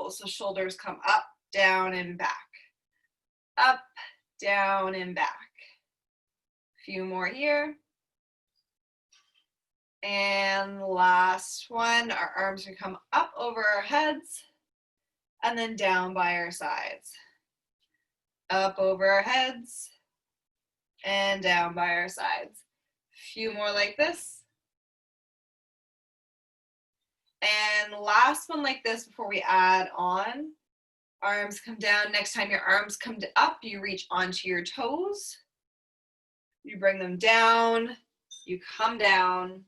toes. So shoulders come up, down, and back. Up, down, and back. A few more here. And last one, our arms can come up over our heads and then down by our sides. Up over our heads and down by our sides. A few more like this. And last one like this before we add on. Arms come down. Next time your arms come up, you reach onto your toes. You bring them down, you come down,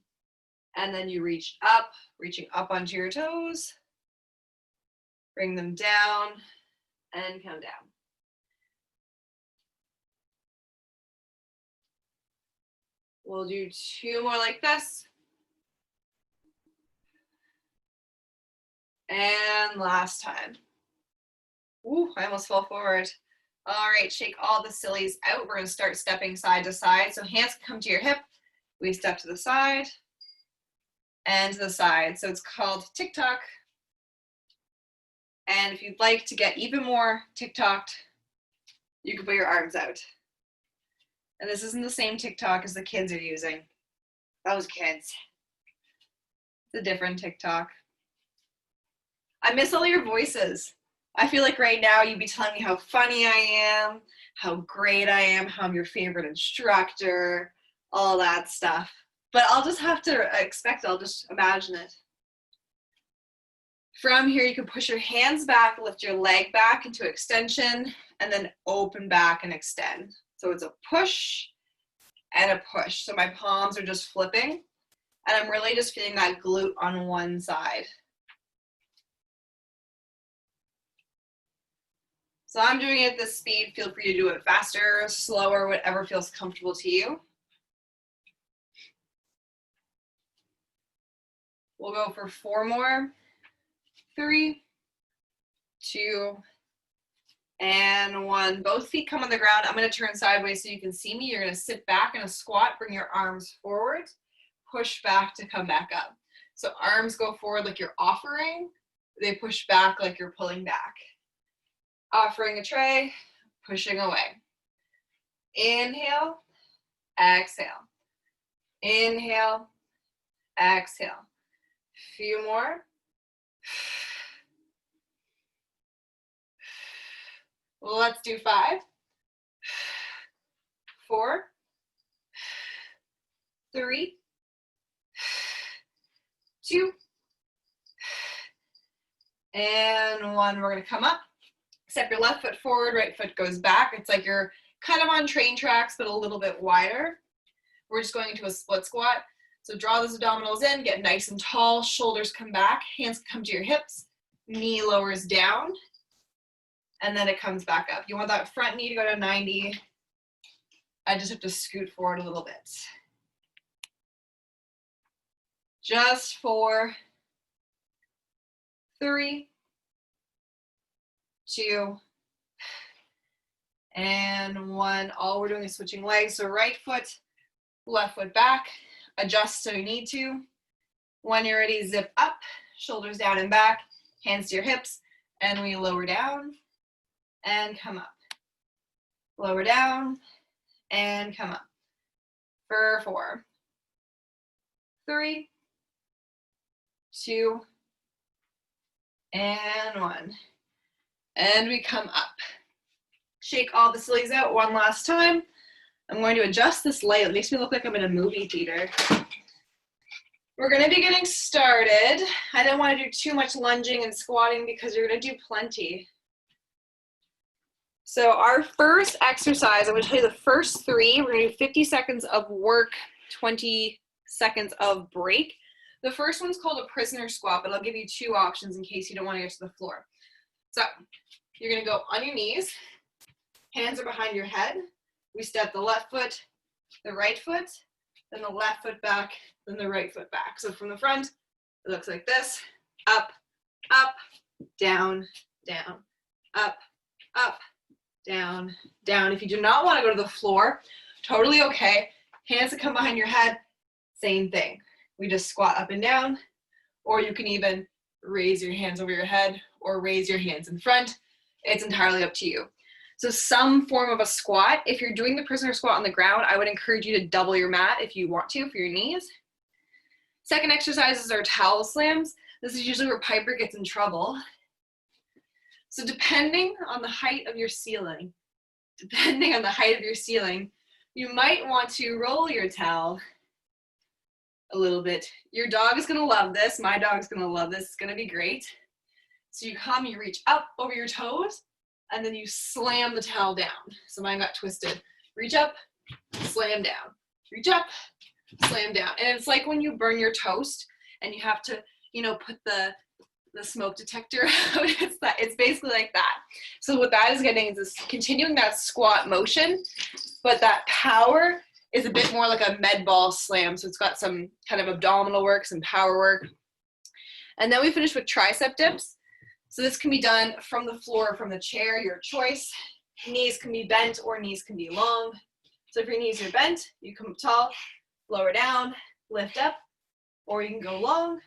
and then you reach up, reaching up onto your toes. Bring them down and come down. We'll do 2 more like this. And last time. Ooh, I almost fell forward. All right, shake all the sillies out. We're gonna start stepping side to side. So hands come to your hip. We step to the side and to the side. So it's called tick-tock. And if you'd like to get even more tick-tocked, you can put your arms out. And this isn't the same TikTok as the kids are using. Those kids. It's a different TikTok. I miss all your voices. I feel like right now you'd be telling me how funny I am, how great I am, how I'm your favorite instructor, all that stuff. But I'll just have to expect it. I'll just imagine it. From here, you can push your hands back, lift your leg back into extension, and then open back and extend. So it's a push and a push. So my palms are just flipping, and I'm really just feeling that glute on one side. So I'm doing it at this speed. Feel free to do it faster, slower, whatever feels comfortable to you. We'll go for 4 more. 3, 2, and 1. Both feet come on the ground. I'm going to turn sideways so you can see me. You're going to sit back in a squat, bring your arms forward, push back to come back up. So arms go forward like you're offering. They push back like you're pulling back. Offering a tray, pushing away. Inhale, exhale. Inhale, exhale. Few more. Let's do 5, 4, 3, 2, and 1. We're going to come up. Step your left foot forward, right foot goes back. It's like you're kind of on train tracks, but a little bit wider. We're just going into a split squat. So draw those abdominals in, get nice and tall, shoulders come back, hands come to your hips, knee lowers down, and then it comes back up. You want that front knee to go to 90. I just have to scoot forward a little bit. Just 4, 3, 2, and 1. All we're doing is switching legs. So right foot, left foot back. Adjust so you need to. When you're ready, zip up, shoulders down and back, hands to your hips, and we lower down and come up. Lower down and come up. For 4, 3, 2, and 1. And we come up. Shake all the sillies out one last time. I'm going to adjust this light. It makes me look like I'm in a movie theater. We're going to be getting started. I don't want to do too much lunging and squatting because you're going to do plenty. So our first exercise, I'm going to tell you the first 3. We're going to do 50 seconds of work, 20 seconds of break. The first one's called a prisoner squat, but I'll give you 2 options in case you don't want to get to the floor. So you're going to go on your knees. Hands are behind your head. We step the left foot, the right foot, then the left foot back, then the right foot back. So from the front, it looks like this. Up, up, down, down, up, up, down, down. If you do not want to go to the floor, totally okay. Hands that come behind your head, same thing. We just squat up and down, or you can even raise your hands over your head or raise your hands in front. It's entirely up to you. So some form of a squat. If you're doing the prisoner squat on the ground, I would encourage you to double your mat if you want to for your knees. Second exercises are towel slams. This is usually where Piper gets in trouble. So depending on the height of your ceiling, you might want to roll your towel a little bit. Your dog is gonna love this. My dog's gonna love this. It's gonna be great. So you come, you reach up over your toes, and then you slam the towel down. So mine got twisted. Reach up, slam down. Reach up, slam down. And it's like when you burn your toast and you have to, put the smoke detector out. It's basically like that. So what that is getting is continuing that squat motion, but that power is a bit more like a med ball slam. So it's got some kind of abdominal work, some power work. And then we finish with tricep dips. So this can be done from the floor, from the chair, your choice. Knees can be bent or knees can be long. So if your knees are bent, you come up tall, lower down, lift up, or you can go long.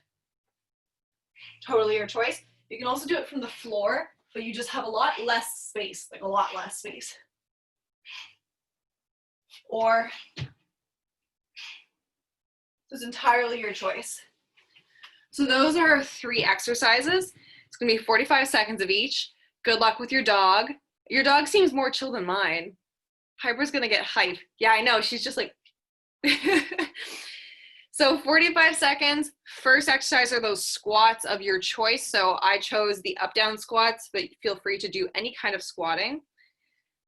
Totally your choice. You can also do it from the floor, but you just have a lot less space, like a lot less space. Or, so it's entirely your choice. So those are our 3 exercises. It's gonna be 45 seconds of each. Good luck with your dog. Your dog seems more chill than mine. Piper's gonna get hype. Yeah, I know, she's just like, So 45 seconds, first exercise are those squats of your choice. So I chose the up down squats, but feel free to do any kind of squatting.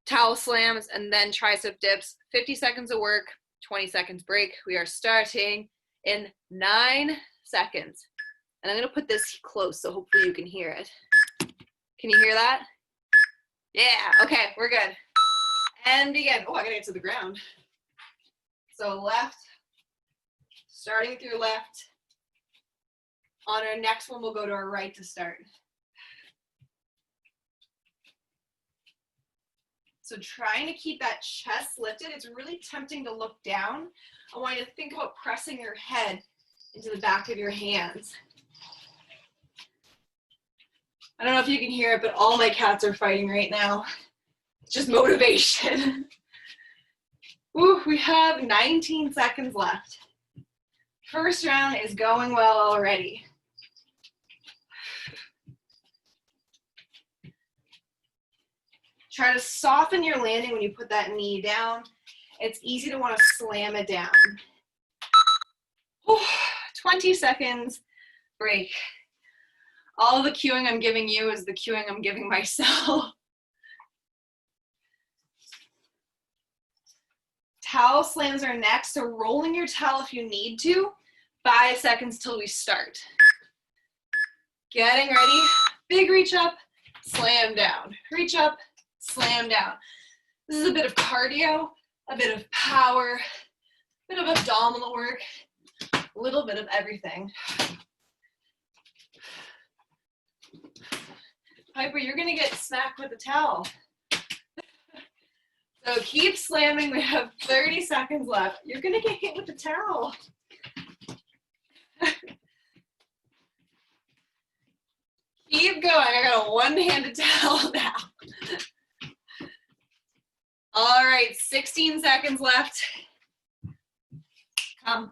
Towel slams and then tricep dips, 50 seconds of work, 20 seconds break. We are starting in 9 seconds. And I'm gonna put this close so hopefully you can hear it. Can you hear that? Yeah, okay, we're good. And begin. Oh, I gotta get to the ground. So left, starting with your left. On our next one, we'll go to our right to start. So trying to keep that chest lifted. It's really tempting to look down. I want you to think about pressing your head into the back of your hands. I don't know if you can hear it, but all my cats are fighting right now. It's just motivation. Ooh, we have 19 seconds left. First round is going well already. Try to soften your landing when you put that knee down. It's easy to want to slam it down. 20 seconds, break. All the cueing I'm giving you is the cueing I'm giving myself. Towel slams are next, so rolling your towel if you need to. 5 seconds till we start. Getting ready, big reach up, slam down. Reach up, slam down. This is a bit of cardio, a bit of power, a bit of abdominal work, a little bit of everything. Piper, you're gonna get smacked with the towel. So keep slamming, we have 30 seconds left. You're gonna get hit with the towel. Keep going, I got a one-handed towel now. All right, 16 seconds left. Come.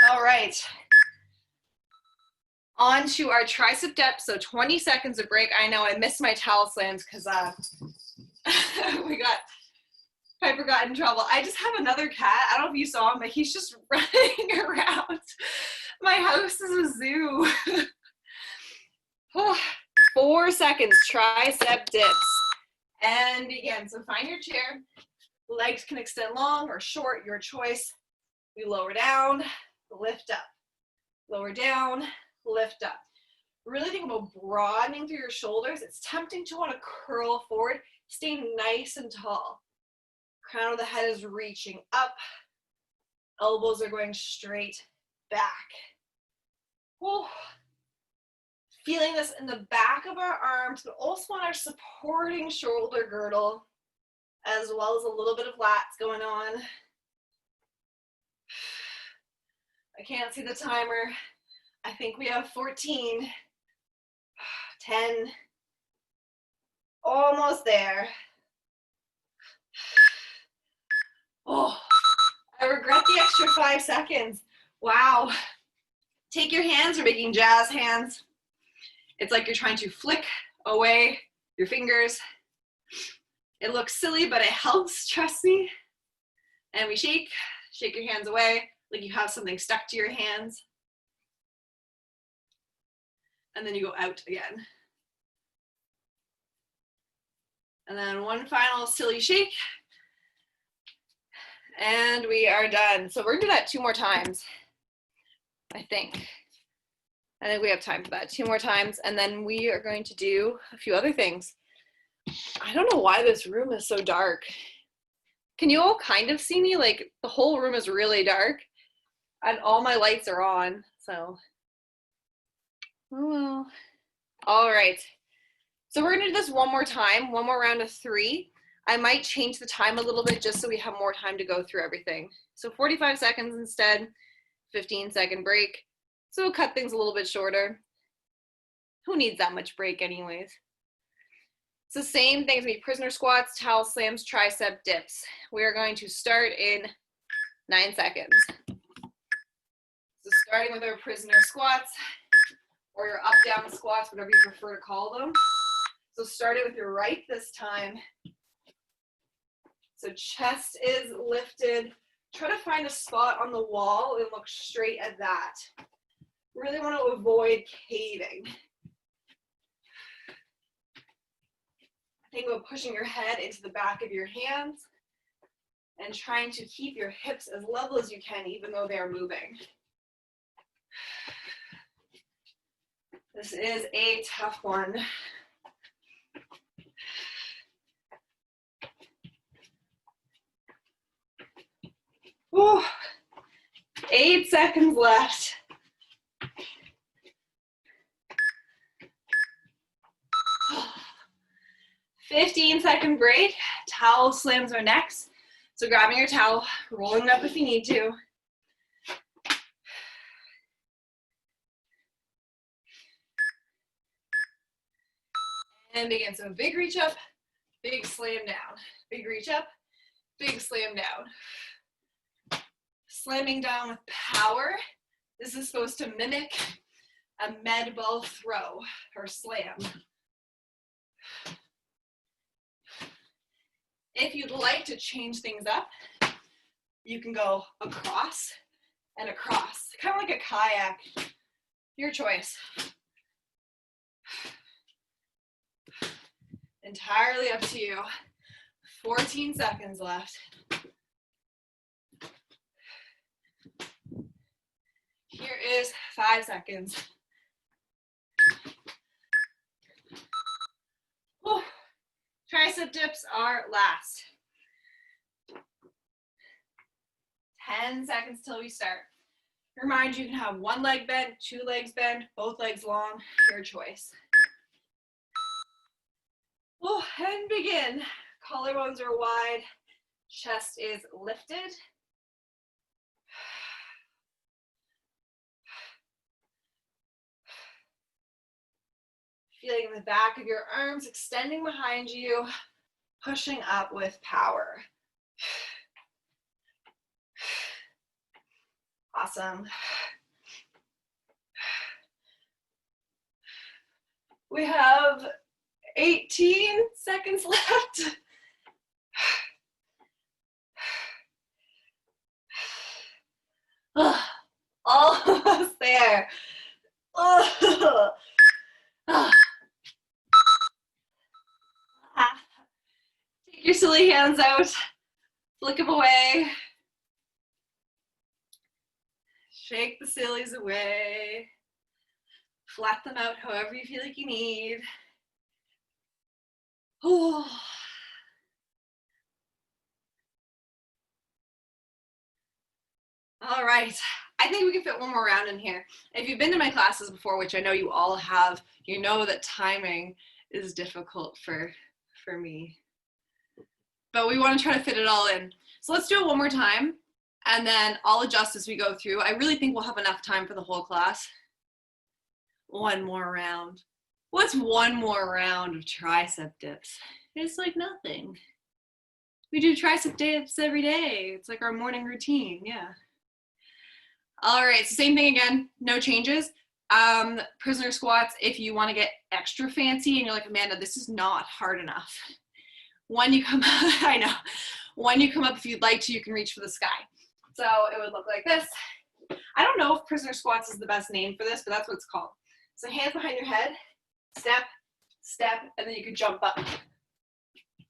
All right. On to our tricep depth, so 20 seconds of break. I know I missed my towel slams because Piper got in trouble. I just have another cat. I don't know if you saw him, but he's just running around. My house is a zoo. 4 seconds, tricep dips. And begin. So find your chair. Legs can extend long or short, your choice. We lower down, lift up. Lower down, lift up. Really think about broadening through your shoulders. It's tempting to want to curl forward. Stay nice and tall. Crown of the head is reaching up. Elbows are going straight back. Whew. Feeling this in the back of our arms, but also on our supporting shoulder girdle, as well as a little bit of lats going on. I can't see the timer. I think we have 14, 10, almost there. Oh, I regret the extra 5 seconds. Wow. Take your hands, we're making jazz hands. It's like you're trying to flick away your fingers. It looks silly, but it helps, trust me. And we shake your hands away like you have something stuck to your hands. And then you go out again. And then one final silly shake. And we are done. So we're gonna do that 2 more times, I think. I think we have time for that 2 more times. And then we are going to do a few other things. I don't know why this room is so dark. Can you all kind of see me? Like the whole room is really dark and all my lights are on, so. Oh well. All right. So we're gonna do this one more time, one more round of 3. I might change the time a little bit just so we have more time to go through everything. So 45 seconds instead, 15-second break. So we'll cut things a little bit shorter. Who needs that much break anyways? So same things, we prisoner squats, towel slams, tricep dips. We are going to start in 9 seconds. So starting with our prisoner squats, or your up-down squats, whatever you prefer to call them. So starting with your right this time. So chest is lifted. Try to find a spot on the wall and look straight at that. Really want to avoid caving. Think about pushing your head into the back of your hands and trying to keep your hips as level as you can, even though they are moving. This is a tough one. Whew. 8 seconds left. Oh. 15-second break. Towel slams are next. So grabbing your towel, rolling it up if you need to. And begin. So big reach up, big slam down. Big reach up, big slam down. Slamming down with power. This is supposed to mimic a med ball throw or slam. If you'd like to change things up, you can go across and across, kind of like a kayak. Your choice. Entirely up to you. 14 seconds left. Here is 5 seconds. Whew. Tricep dips are last. 10 seconds till we start. Remind you can have one leg bent, 2 legs bent, both legs long, your choice. Oh, and begin. Collarbones are wide, chest is lifted. Feeling the back of your arms extending behind you, pushing up with power. Awesome. We have 18 seconds left. Almost there. Take your silly hands out, flick them away. Shake the sillies away. Flat them out however you feel like you need. Oh. All right, I think we can fit one more round in here. If you've been to my classes before, which I know you all have, you know that timing is difficult for me. But we want to try to fit it all in. So let's do it one more time. And then I'll adjust as we go through. I really think we'll have enough time for the whole class. One more round. What's one more round of tricep dips? It's like nothing. We do tricep dips every day. It's like our morning routine, yeah. All right, so same thing again, no changes. Prisoner squats, if you want to get extra fancy and you're like, Amanda, this is not hard enough. When you come up, I know. When you come up, if you'd like to, you can reach for the sky. So it would look like this. I don't know if prisoner squats is the best name for this, but that's what it's called. So hands behind your head, step, step, and then you could jump up,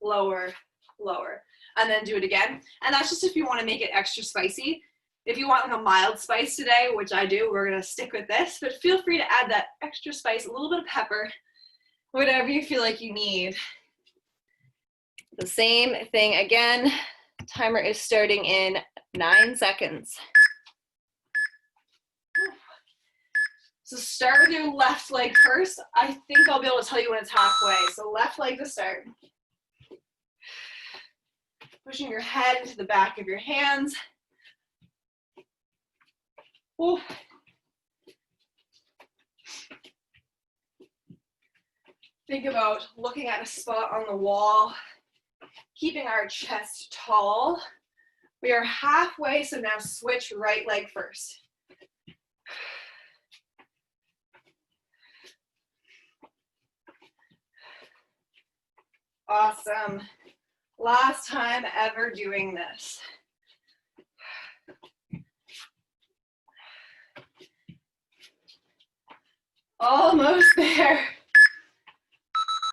lower, lower, and then do it again. And that's just if you want to make it extra spicy. If you want like a mild spice today, which I do, we're going to stick with this, but feel free to add that extra spice, a little bit of pepper, whatever you feel like you need. The same thing again. Timer is starting in 9 seconds. So start with your left leg first. I think I'll be able to tell you when it's halfway. So left leg to start. Pushing your head into the back of your hands. Ooh. Think about looking at a spot on the wall, keeping our chest tall. We are halfway, so now switch right leg first. Awesome. Last time ever doing this. Almost there.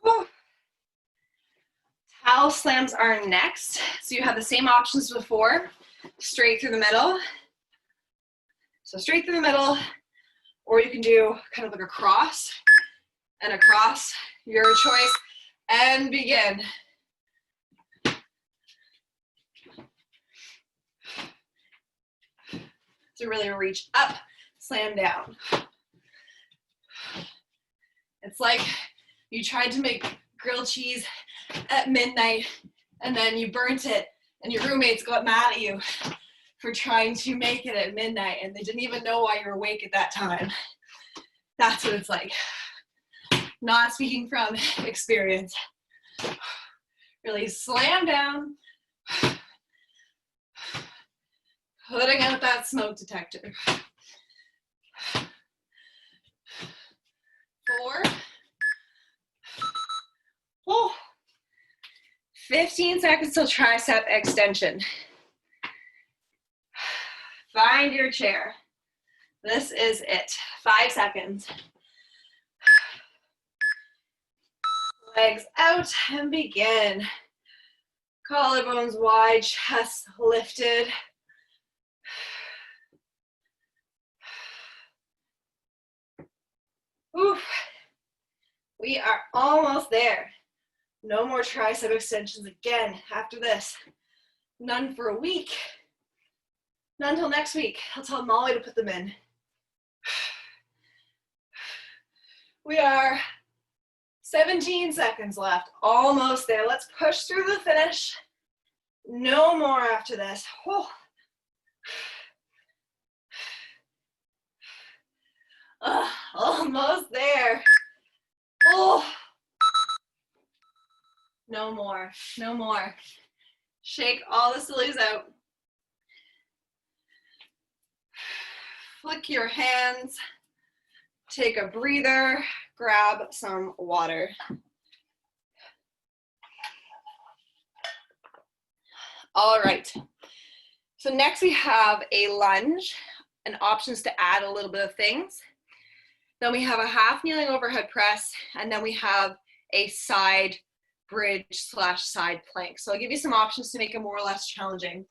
Woo. Towel slams are next. So you have the same options before. Straight through the middle. So straight through the middle, or you can do kind of like a cross and a cross, your choice, and begin. So really reach up, slam down. It's like you tried to make grilled cheese at midnight and then you burnt it and your roommates got mad at you for trying to make it at midnight and they didn't even know why you were awake at that time. That's what it's like. Not speaking from experience. Really slam down. Putting out that smoke detector. 4. Oh. 15 seconds till tricep extension. Find your chair. This is it. 5 seconds. Legs out and begin. Collarbones wide, chest lifted. Oof. We are almost there. No more tricep extensions again after this. None for a week. None until next week. I'll tell Molly to put them in. We are 17 seconds left. Almost there. Let's push through the finish. No more after this. Oh. Almost there. Oh. No more. No more. Shake all the sillies out. Flick your hands. Take a breather. Grab some water. All right. So next we have a lunge and options to add a little bit of things. Then we have a half kneeling overhead press, and then we have a side bridge / side plank. So I'll give you some options to make it more or less challenging.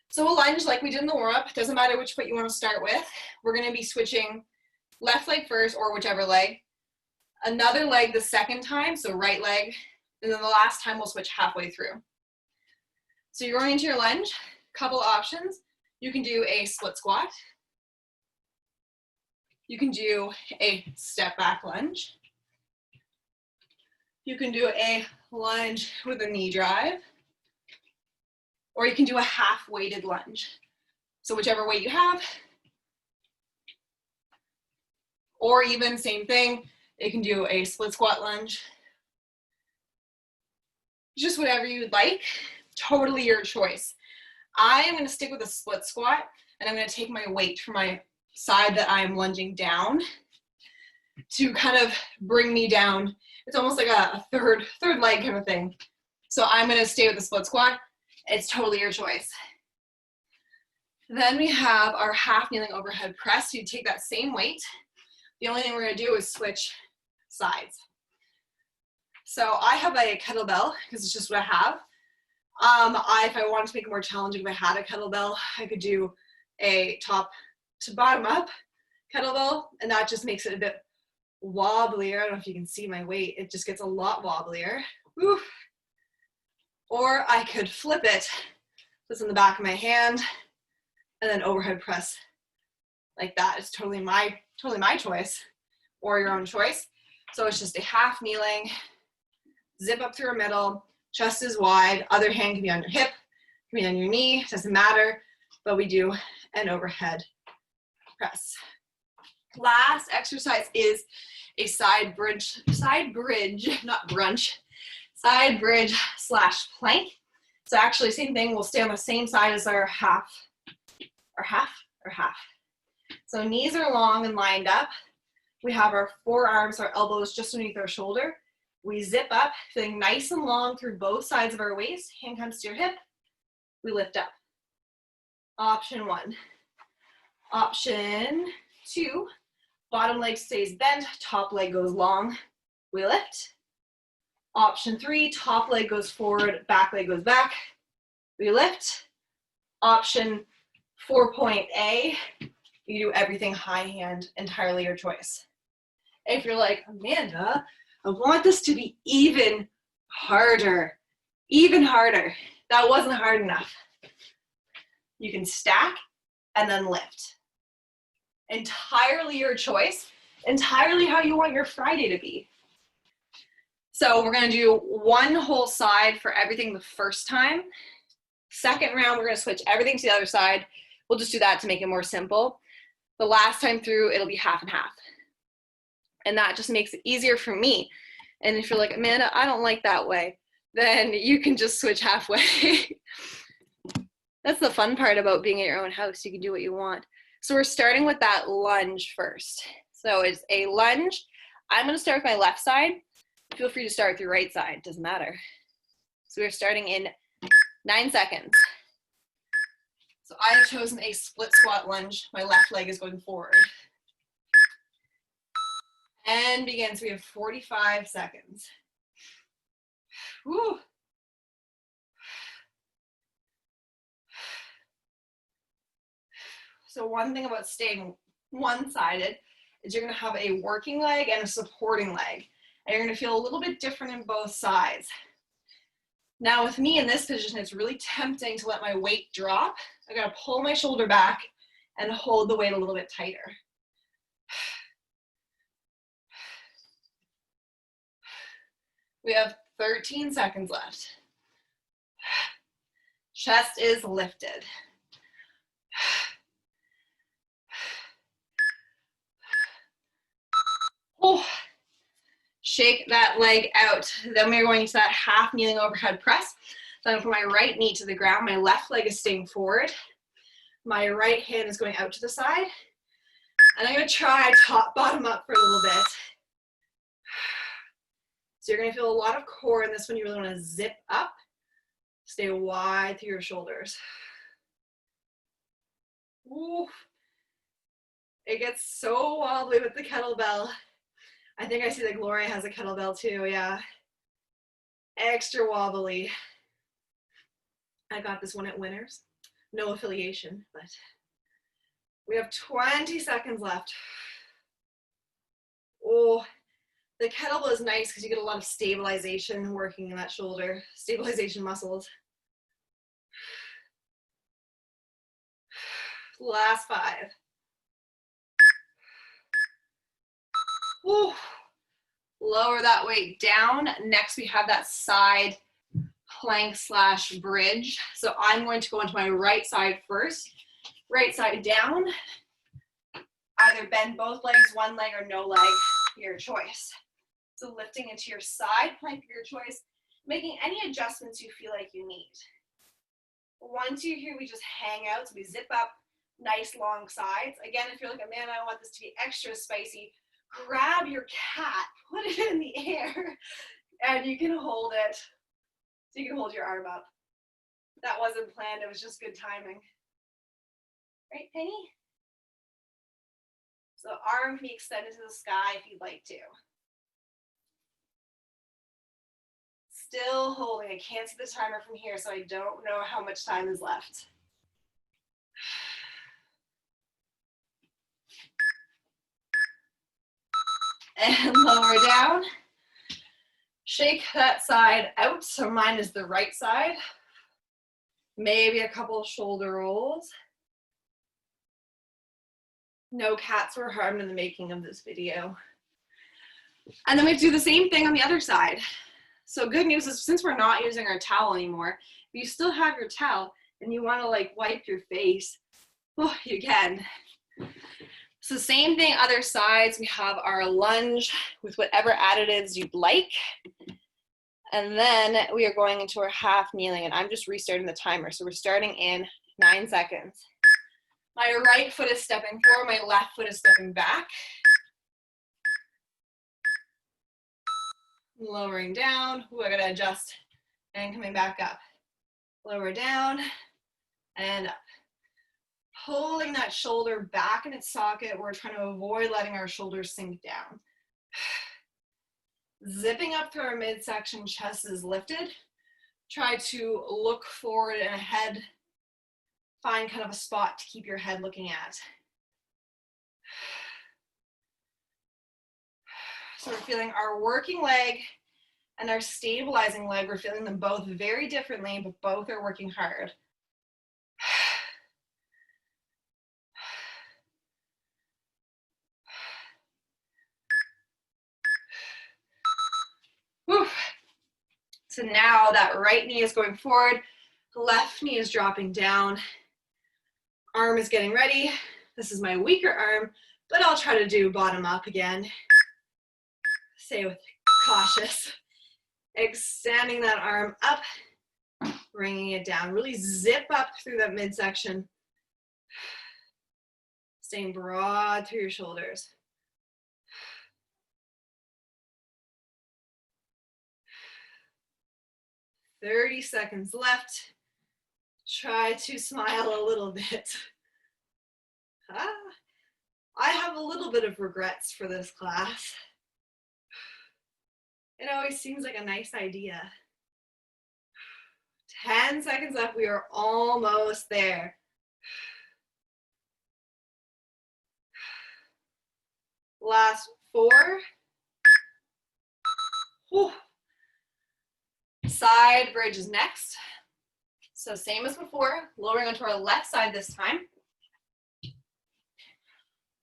So a lunge, like we did in the warm-up, doesn't matter which foot you want to start with. We're going to be switching left leg first, or whichever leg. Another leg the second time, so right leg, and then the last time we'll switch halfway through. So you're going into your lunge, couple options. You can do a split squat. You can do a step back lunge. You can do a lunge with a knee drive. Or you can do a half weighted lunge. So whichever weight you have, or even same thing, you can do a split squat lunge. Just whatever you would like, totally your choice. I am going to stick with a split squat, and I'm going to take my weight from my side that I'm lunging down to kind of bring me down. It's almost like a third leg kind of thing. So I'm going to stay with the split squat. It's totally your choice. Then we have our half kneeling overhead press. So you take that same weight. The only thing we're going to do is switch sides. So I have a kettlebell because it's just what I have. If I wanted to make it more challenging, if I had a kettlebell, I could do a top to bottom up kettlebell, and that just makes it a bit wobblier. I don't know if you can see my weight. It just gets a lot wobblier. Woo. Or I could flip it, this in the back of my hand, and then overhead press like that. It's totally my choice, or your own choice. So it's just a half kneeling, zip up through our middle, chest is wide, other hand can be on your hip, can be on your knee, doesn't matter, but we do an overhead press. Last exercise is a side bridge, not brunch, side bridge slash plank. So actually same thing, we'll stay on the same side as our half. So knees are long and lined up. We have our forearms, our elbows just underneath our shoulder. We zip up, feeling nice and long through both sides of our waist. Hand comes to your hip. We lift up. Option 1. Option 2, bottom leg stays bent, top leg goes long. We lift. Option 3, top leg goes forward, back leg goes back. We lift. Option 4.A, you do everything high hand, entirely your choice. If you're like, Amanda, I want this to be even harder. That wasn't hard enough. You can stack and then lift. Entirely your choice, entirely how you want your Friday to be. So we're gonna do one whole side for everything the first time. Second round, we're gonna switch everything to the other side. We'll just do that to make it more simple. The last time through, it'll be half and half. And that just makes it easier for me. And if you're like, Amanda, I don't like that way, then you can just switch halfway. That's the fun part about being at your own house. You can do what you want. So we're starting with that lunge first. So it's a lunge. I'm gonna start with my left side. Feel free to start with your right side, doesn't matter. So we're starting in 9 seconds. So I have chosen a split squat lunge. My left leg is going forward. And begin. So we have 45 seconds. Woo. So one thing about staying one-sided is you're going to have a working leg and a supporting leg. And you're going to feel a little bit different in both sides. Now with me in this position, it's really tempting to let my weight drop. I got to pull my shoulder back and hold the weight a little bit tighter. We have 13 seconds left. Chest is lifted. Oh. Shake that leg out. Then we're going to that half kneeling overhead press. So I'm going to put my right knee to the ground. My left leg is staying forward. My right hand is going out to the side. And I'm going to try bottom up for a little bit. So you're going to feel a lot of core in this one. You really want to zip up. Stay wide through your shoulders. Ooh. It gets so wobbly with the kettlebell. I think I see that Gloria has a kettlebell too, yeah. Extra wobbly. I got this one at Winners. No affiliation, but we have 20 seconds left. Oh, the kettlebell is nice because you get a lot of stabilization working in that shoulder, stabilization muscles. Last 5. Whew. Lower that weight down. Next, we have that side plank slash bridge. So I'm going to go into my right side first. Right side down. Either bend both legs, one leg, or no leg, your choice. So lifting into your side plank of your choice, making any adjustments you feel like you need. Once you're here, we just hang out. So we zip up, nice long sides. Again, if you're like, man, I want this to be extra spicy, grab your cat, put it in the air, and you can hold it. So you can hold your arm up. That wasn't planned, it was just good timing. Right, Penny? So arm can be extended to the sky if you'd like to. Still holding. I can't see the timer from here, so I don't know how much time is left. And lower down. Shake that side out. So mine is the right side. Maybe a couple of shoulder rolls. No cats were harmed in the making of this video. And then we have to do the same thing on the other side. So good news is, since we're not using our towel anymore, if you still have your towel and you want to like wipe your face, oh, you can. So same thing, other sides. We have our lunge with whatever additives you'd like. And then we are going into our half kneeling, and I'm just restarting the timer. So we're starting in 9 seconds. My right foot is stepping forward, my left foot is stepping back. Lowering down. Ooh, I gotta adjust. And coming back up. Lower down and up. Pulling that shoulder back in its socket. We're trying to avoid letting our shoulders sink down. Zipping up through our midsection, chest is lifted. Try to look forward and ahead. Find kind of a spot to keep your head looking at. So we're feeling our working leg and our stabilizing leg. We're feeling them both very differently, but both are working hard. Whew. So now that right knee is going forward, left knee is dropping down. Arm is getting ready. This is my weaker arm, but I'll try to do bottom up again. Stay with cautious. Extending that arm up, bringing it down. Really zip up through that midsection. Staying broad through your shoulders. "30 seconds left. Try to smile a little bit. I have a little bit of regrets for this class. It always seems like a nice idea. 10 seconds left. We are almost there. Last 4. Whew. Side bridge is next. So same as before, lowering onto our left side this time.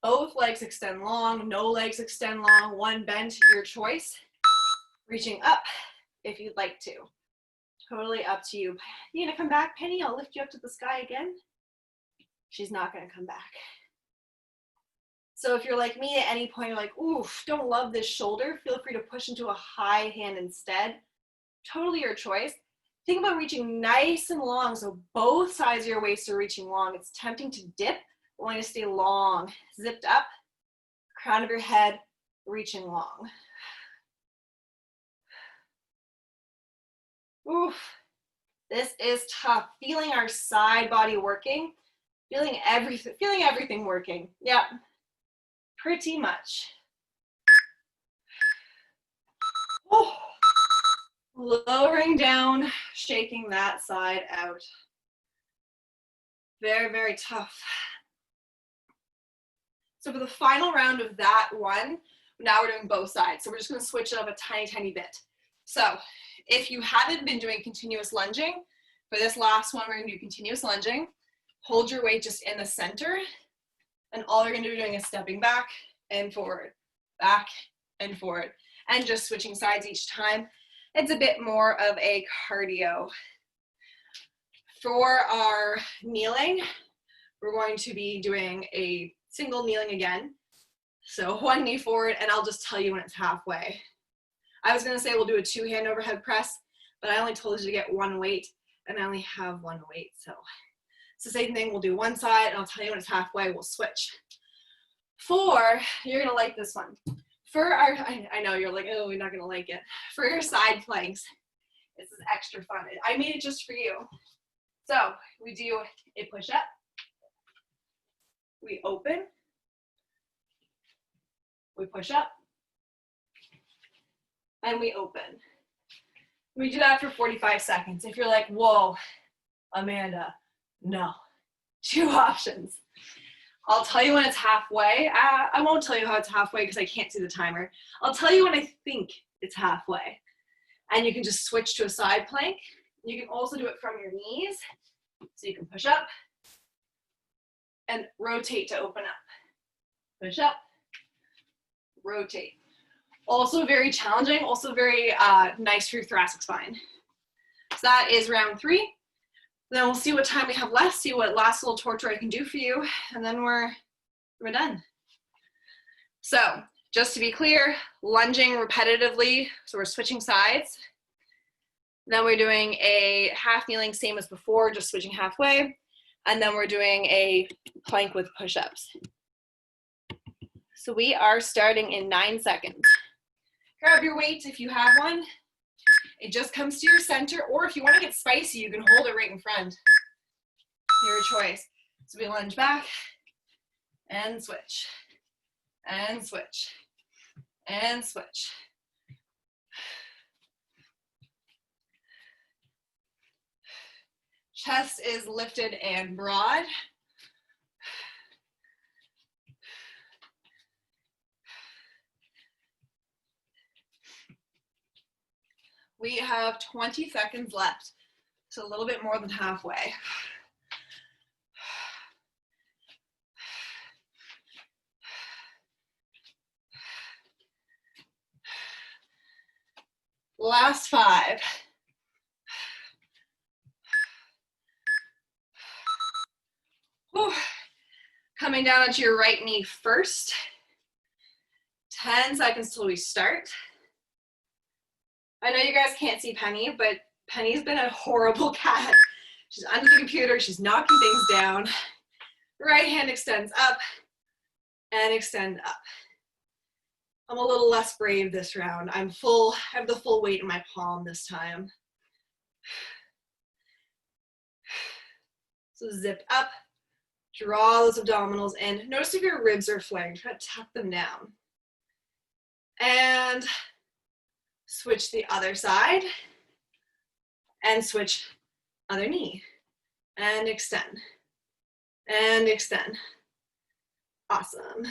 Both legs extend long, no legs extend long, one bent, your choice. Reaching up if you'd like to. Totally up to you. You gonna come back, Penny? I'll lift you up to the sky again. She's not gonna come back. So if you're like me at any point, you're like, oof, don't love this shoulder, feel free to push into a high hand instead. Totally your choice. Think about reaching nice and long, so both sides of your waist are reaching long. It's tempting to dip, but want to stay long. Zipped up, crown of your head, reaching long. Oof, this is tough. Feeling our side body working, feeling everything working. Yep, pretty much. Oh. Lowering down, shaking that side out. Very, very tough. So for the final round of that one, now we're doing both sides. So we're just going to switch it up a tiny, tiny bit. So if you haven't been doing continuous lunging, for this last one, we're going to do continuous lunging. Hold your weight just in the center. And all you're going to be doing is stepping back and forward, and just switching sides each time. It's a bit more of a cardio. For our kneeling, we're going to be doing a single kneeling again. So one knee forward, and I'll just tell you when it's halfway. I was gonna say we'll do a 2-hand overhead press, but I only told you to get one weight, and I only have one weight, so it's the same thing. We'll do one side, and I'll tell you when it's halfway, we'll switch. You're gonna like this one. For our, I know you're like, oh, we're not gonna like it. For your side planks, this is extra fun. I made it just for you. So we do a push up, we open, we push up, and we open. We do that for 45 seconds. If you're like, whoa, Amanda, no. 2 options. I'll tell you when it's halfway. I won't tell you how it's halfway because I can't see the timer. I'll tell you when I think it's halfway. And you can just switch to a side plank. You can also do it from your knees. So you can push up and rotate to open up. Push up, rotate. Also very challenging, also very nice for your thoracic spine. So that is round 3. Then we'll see what time we have left, see what last little torture I can do for you, and then we're done. So just to be clear, lunging repetitively, so we're switching sides. Then we're doing a half kneeling, same as before, just switching halfway. And then we're doing a plank with push-ups. So we are starting in 9 seconds. Grab your weight if you have one. It just comes to your center, or if you want to get spicy, you can hold it right in front. Your choice. So we lunge back, and switch, and switch, and switch. Chest is lifted and broad. We have 20 seconds left, so a little bit more than halfway. Last 5. Whew. Coming down onto your right knee first. 10 seconds till we start. I know you guys can't see Penny, but Penny's been a horrible cat. She's under the computer, she's knocking things down. Right hand extends up and extend up. I'm a little less brave this round. I have the full weight in my palm this time. So zip up, draw those abdominals in. Notice if your ribs are flaring, try to tuck them down. And switch the other side, and switch other knee, and extend, and extend. Awesome.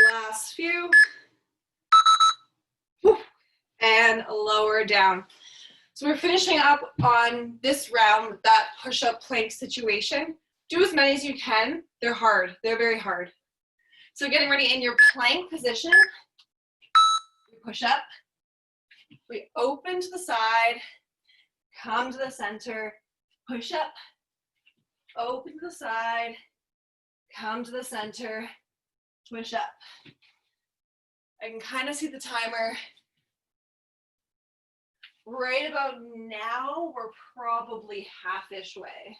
Last few. And lower down. So we're finishing up on this round with that push-up plank situation. Do as many as you can. They're hard. They're very hard. So getting ready in your plank position. We push up. We open to the side. Come to the center. Push up. Open to the side. Come to the center. Push up. I can kind of see the timer. Right about now, we're probably half-ish way.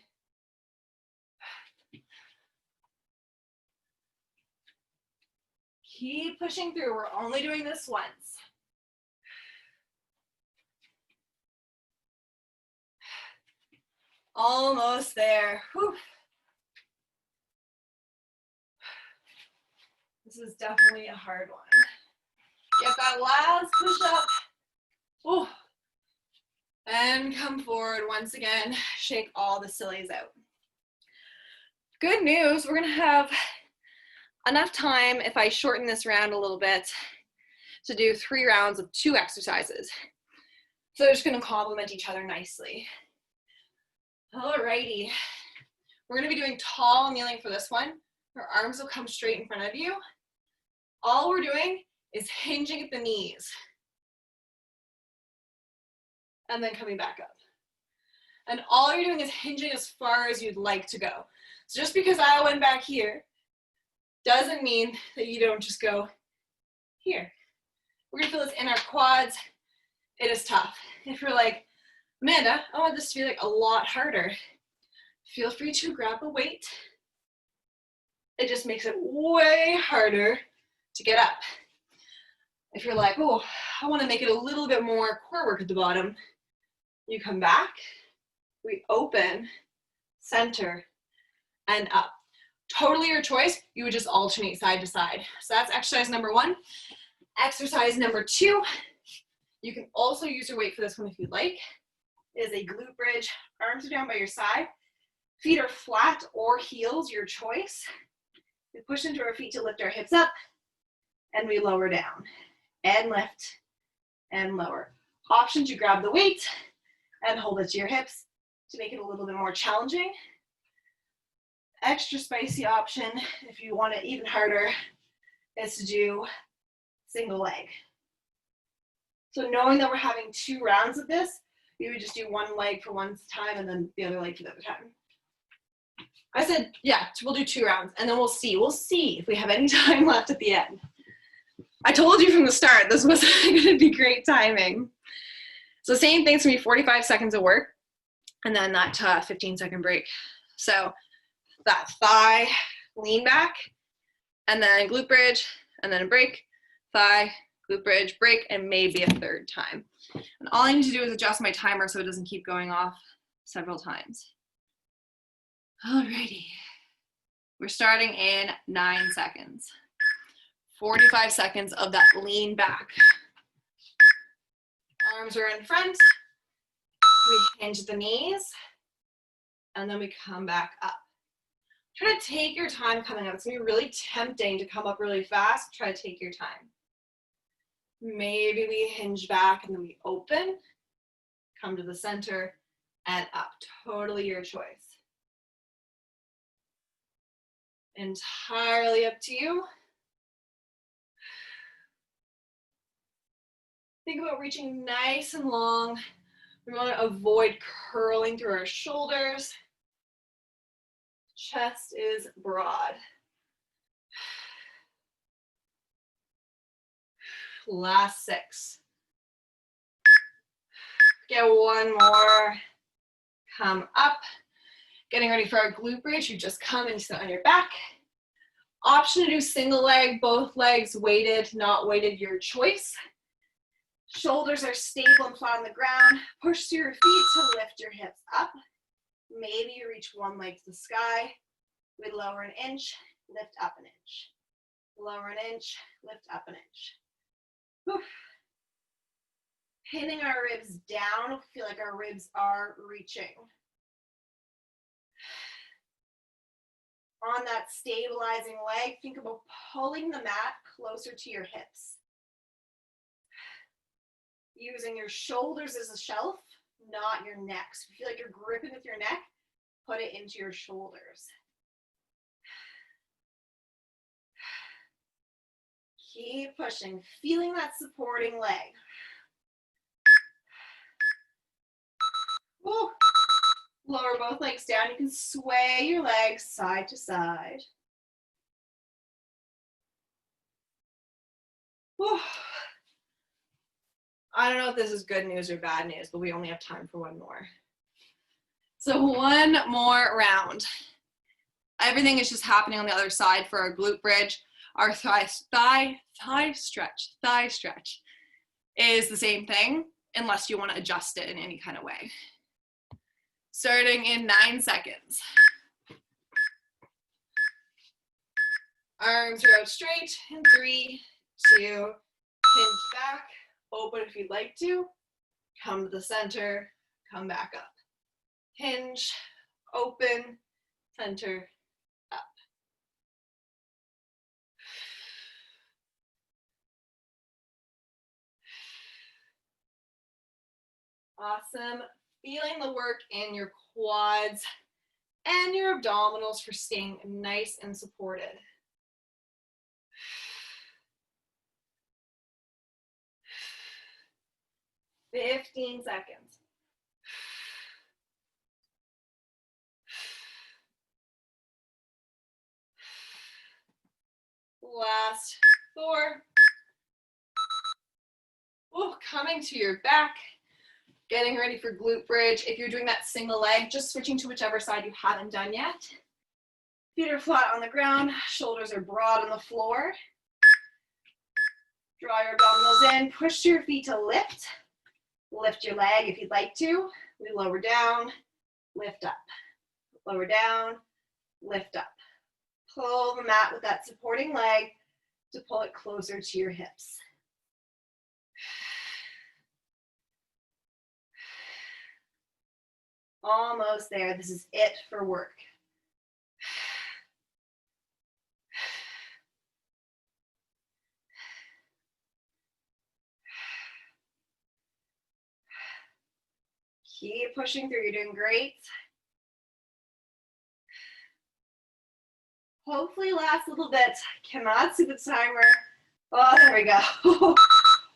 Keep pushing through. We're only doing this once. Almost there. Whew. This is definitely a hard one. Get that last push up. Ooh. And come forward once again. Shake all the sillies out. Good news, we're gonna have enough time, if I shorten this round a little bit, to do 3 rounds of 2 exercises. So they're just gonna complement each other nicely. Alrighty. We're gonna be doing tall kneeling for this one. Our arms will come straight in front of you. All we're doing is hinging at the knees. and then coming back up. And all you're doing is hinging as far as you'd like to go. So just because I went back here doesn't mean that you don't just go here. We're gonna feel this in our quads. It is tough. If you're like, Amanda, I want this to be like a lot harder, feel free to grab a weight. It just makes it way harder to get up. If you're like, oh, I want to make it a little bit more core work at the bottom, you come back, we open, center, and up. Totally your choice. You would just alternate side to side. So that's exercise number 1. Exercise number 2, you can also use your weight for this one if you'd like, is a glute bridge. Arms are down by your side. Feet are flat or heels, your choice. We push into our feet to lift our hips up, and we lower down, and lift, and lower. Option to grab the weight and hold it to your hips to make it a little bit more challenging. Extra spicy option, if you want it even harder, is to do single leg. So knowing that we're having 2 rounds of this, you would just do one leg for one time and then the other leg for the other time. I said, yeah, we'll do 2 rounds and then we'll see. We'll see if we have any time left at the end. I told you from the start, this was going to be great timing. So same thing's going to be 45 seconds of work and then that 15-second break. So that thigh, lean back, and then glute bridge, and then a break, thigh, glute bridge, break, and maybe a 3rd time. And all I need to do is adjust my timer so it doesn't keep going off several times. Alrighty, we're starting in 9 seconds. 45 seconds of that lean back. Arms are in front, we hinge the knees, and then we come back up. Try to take your time coming up. It's gonna be really tempting to come up really fast. Try to take your time. Maybe we hinge back and then we open, come to the center, and up. Totally your choice. Entirely up to you. Think about reaching nice and long. We want to avoid curling through our shoulders. Chest is broad. Last 6. Get one more. Come up. Getting ready for our glute bridge. You just come and sit on your back. Option to do single leg, both legs weighted, not weighted, your choice. Shoulders are stable and flat on the ground. Push through your feet to lift your hips up. Maybe you reach one leg to the sky. We lower an inch, lift up an inch. Lower an inch, lift up an inch. Whew. Pinning our ribs down, feel like our ribs are reaching. On that stabilizing leg, think about pulling the mat closer to your hips. Using your shoulders as a shelf, not your neck. So if you feel like you're gripping with your neck, put it into your shoulders. Keep pushing, feeling that supporting leg. Woo. Lower both legs down. You can sway your legs side to side. Whew. I don't know if this is good news or bad news, but we only have time for one more. So one more round. Everything is just happening on the other side for our glute bridge. Our thigh stretch is the same thing unless you want to adjust it in any kind of way. Starting in 9 seconds. Arms are out straight in 3, 2, hinge back, open if you'd like to, come to the center, come back up. Hinge, open, center, up. Awesome. Feeling the work in your quads and your abdominals for staying nice and supported. 15 seconds. Last 4. Oh, coming to your back. Getting ready for glute bridge. If you're doing that single leg, just switching to whichever side you haven't done yet. Feet are flat on the ground. Shoulders are broad on the floor. Draw your abdominals in. Push your feet to lift. Lift your leg if you'd like to. We lower down, lift up. Lower down, lift up. Pull the mat with that supporting leg to pull it closer to your hips. Almost there. This is it for work. Keep pushing through. You're doing great. Hopefully last a little bit. Cannot see the timer. Oh, there we go.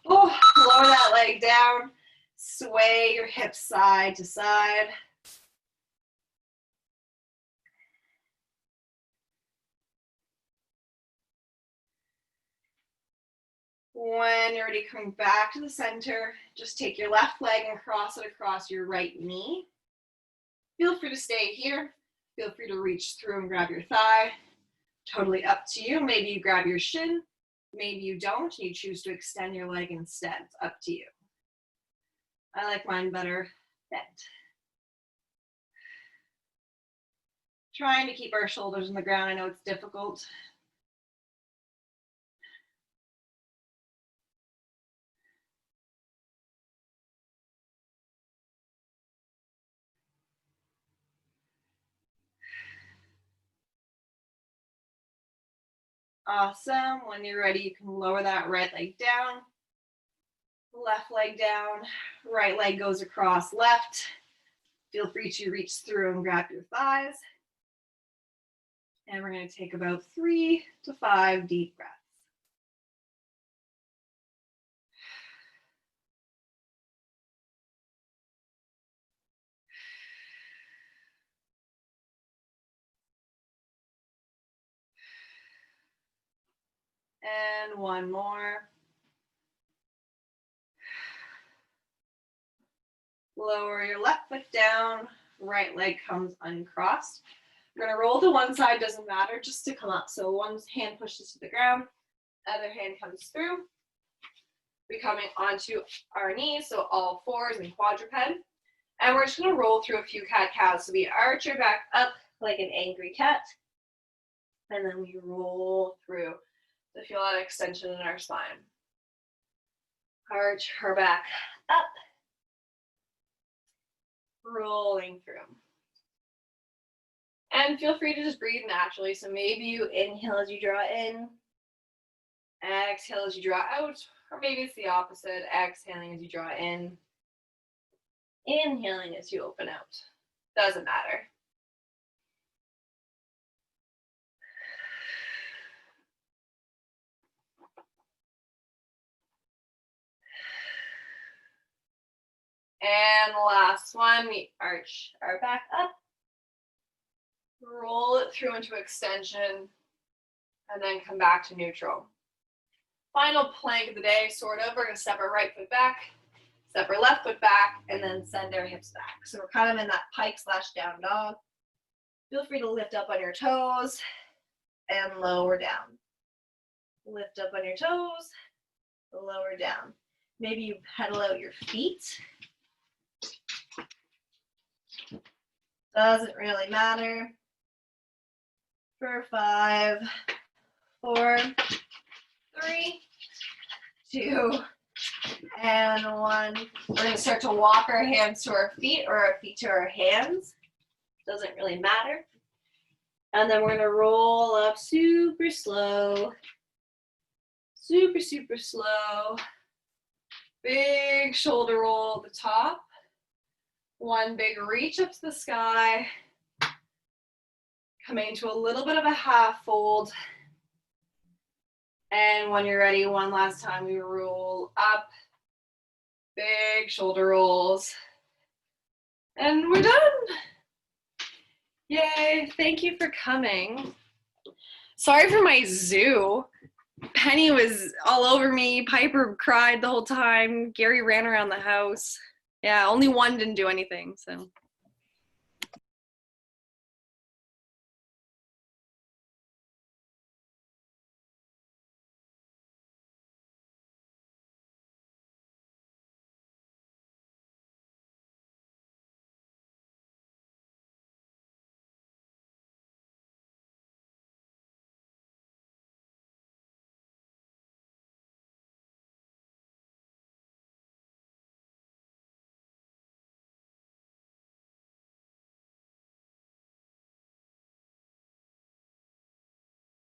Oh, lower that leg down. Sway your hips side to side. When you're ready, coming back to the center, just take your left leg and cross it across your right knee. Feel free to stay here. Feel free to reach through and grab your thigh. Totally up to you. Maybe you grab your shin. Maybe you don't. You choose to extend your leg instead. It's up to you. I like mine better bent. Trying to keep our shoulders on the ground. I know it's difficult. Awesome. When you're ready, you can lower that right leg down, left leg down, right leg goes across left. Feel free to reach through and grab your thighs. And we're going to take about 3 to 5 deep breaths. And one more. Lower your left foot down, right leg comes uncrossed. We're gonna roll to one side, doesn't matter, just to come up. So one hand pushes to the ground, other hand comes through. We're coming onto our knees, so all fours and quadruped. And we're just gonna roll through a few cat-cows. So we arch our back up like an angry cat. And then we roll through to feel that extension in our spine. Arch her back up. Rolling through. And feel free to just breathe naturally. So maybe you inhale as you draw in, exhale as you draw out, or maybe it's the opposite, exhaling as you draw in, inhaling as you open out. Doesn't matter. And last one, we arch our back up, roll it through into extension, and then come back to neutral. Final plank of the day, sort of. We're going to step our right foot back, step our left foot back, and then send our hips back. So we're kind of in that pike / down dog. Feel free to lift up on your toes and lower down. Lift up on your toes, lower down. Maybe you pedal out your feet. Doesn't really matter. For 5, 4, 3, 2, and 1. We're going to start to walk our hands to our feet or our feet to our hands. Doesn't really matter. And then we're going to roll up super slow. Super, super slow. Big shoulder roll at the top. One big reach up to the sky. Coming into a little bit of a half fold. And when you're ready, one last time, we roll up. Big shoulder rolls. And we're done. Yay, thank you for coming. Sorry for my zoo. Penny was all over me. Piper cried the whole time. Gary ran around the house. Yeah, only one didn't do anything, so.